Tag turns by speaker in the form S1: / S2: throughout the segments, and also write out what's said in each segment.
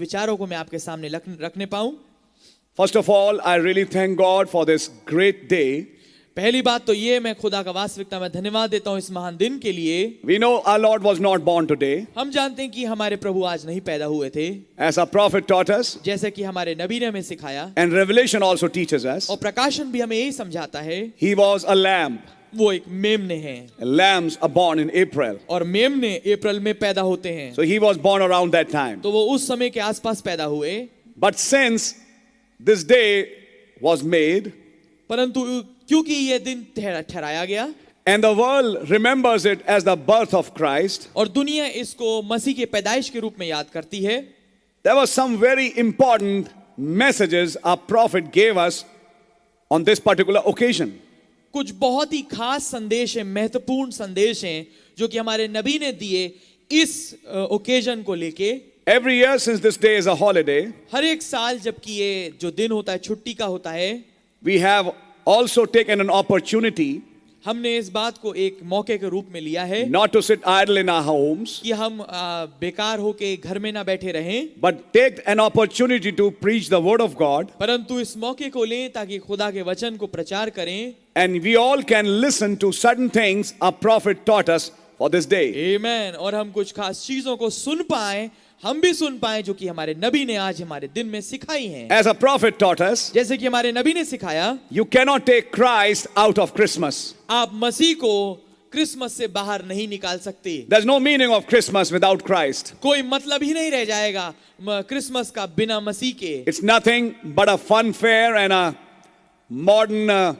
S1: विचारों को मैं आपके सामने रखने पाऊं।
S2: First of all, I really thank God for this great day.
S1: पहली बात तो ये, मैं खुदा का वास्तविकता में धन्यवाद देता हूं इस महान दिन के लिए।
S2: We know our Lord was not born today.
S1: हम जानते हैं कि हमारे प्रभु आज नहीं पैदा हुए थे,
S2: As our prophet taught us,
S1: जैसे कि हमारे नबी ने हमें सिखाया,
S2: and Revelation also teaches us,
S1: और प्रकाशन भी हमें यही समझाता है।
S2: he was a lamb.
S1: वो एक मेमने हैं,
S2: Lambs are born in April.
S1: और मेमने अप्रैल में पैदा होते हैं,
S2: So he was born around that time.
S1: तो वो उस समय के आसपास पैदा हुए।
S2: But since this day was made,
S1: परंतु क्योंकि ये दिन ठहराया गया,
S2: and the world remembers it as the birth of Christ,
S1: और दुनिया इसको मसीह के पैदाइश के रूप में याद करती है,
S2: there were some very important messages our prophet gave us on this particular occasion.
S1: कुछ बहुत ही खास संदेश है, महत्वपूर्ण संदेश हैं जो कि हमारे नबी ने दिए इस ओकेजन को लेके।
S2: Every year since this day is a holiday,
S1: हर एक साल जबकि ये जो दिन होता है छुट्टी का होता है,
S2: we have also taken an opportunity
S1: हमने इस बात को एक मौके के रूप में लिया है
S2: not to sit idle in our homes,
S1: कि हम बेकार होके घर में ना बैठे रहें,
S2: but take an opportunity to preach the word of God,
S1: परंतु इस मौके को लें ताकि खुदा के वचन को प्रचार करें।
S2: and we all can listen to certain things our prophet taught us for this day.
S1: आमीन। और हम कुछ खास चीजों को सुन पाएं, हम भी सुन पाएं जो कि हमारे नबी ने आज हमारे दिन में सिखाई हैं।
S2: As a prophet taught us,
S1: जैसे कि हमारे नबी ने सिखाया,
S2: you cannot take Christ out of Christmas.
S1: आप मसीह को क्रिसमस से बाहर नहीं निकाल सकते।
S2: There's no meaning of Christmas without Christ.
S1: कोई मतलब ही नहीं रह जाएगा क्रिसमस का बिना मसीह के।
S2: It's nothing but a fun fair and a modern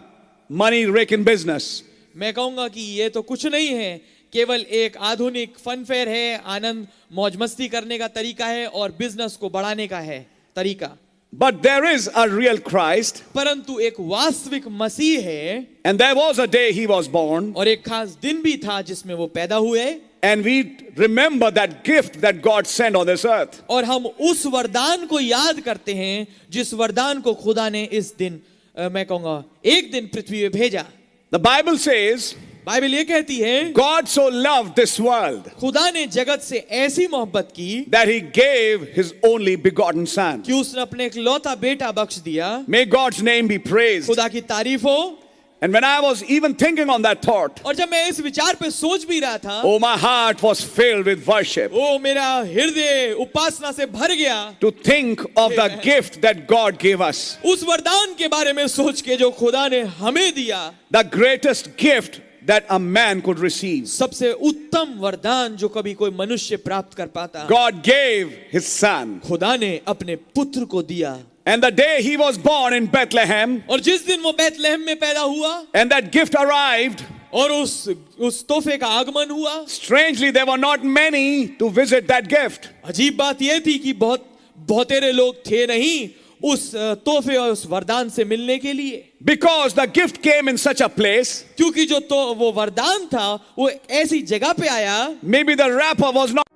S2: money raking business.
S1: मैं कहूंगा कि ये तो कुछ नहीं है, केवल एक आधुनिक फन फेयर है, आनंद मौज मस्ती करने का तरीका है और बिजनेस को बढ़ाने का है तरीका।
S2: But there is a real Christ,
S1: परंतु एक वास्तविक मसीह है,
S2: and there was a day he was born,
S1: और एक खास दिन भी था जिसमें वो पैदा हुए,
S2: and we remember that gift that God sent on this earth.
S1: और हम उस वरदान को याद करते हैं जिस वरदान को खुदा ने इस दिन मैं कहूंगा एक दिन पृथ्वी पे भेजा।
S2: The Bible says,
S1: बाइबल ये कहती है,
S2: God so loved this world
S1: खुदा ने जगत से ऐसी मोहब्बत की
S2: that he gave his only begotten son.
S1: कि उसने अपने इकलौता बेटा बख्श दिया।
S2: May God's name be praised.
S1: खुदा की तारीफ हो।
S2: And when I was even thinking on that thought,
S1: और जब मैं इस विचार पे सोच भी रहा था,
S2: oh, my heart was filled with worship
S1: ओ मेरा हृदय उपासना से भर गया,
S2: to think of the gift that God gave us.
S1: उस वरदान के बारे में सोच के जो खुदा ने हमें दिया,
S2: The greatest gift that a man could receive.
S1: सबसे उत्तम वरदान जो कभी कोई मनुष्य प्राप्त कर पाता।
S2: God gave his son.
S1: खुदा ने अपने पुत्र को दिया,
S2: And the day he was born in Bethlehem,
S1: और जिस दिन वो बैतलहम में पैदा हुआ
S2: and that gift arrived,
S1: और उस तोहफे का आगमन हुआ,
S2: strangely there were not many to visit that gift.
S1: अजीब बात यह थी कि बहुतेरे लोग थे नहीं उस तोहफे और उस वरदान से मिलने के लिए।
S2: Because the gift came in such a place,
S1: क्योंकि जो तो वो वरदान था वो ऐसी जगह पे आया,
S2: maybe the wrapper was not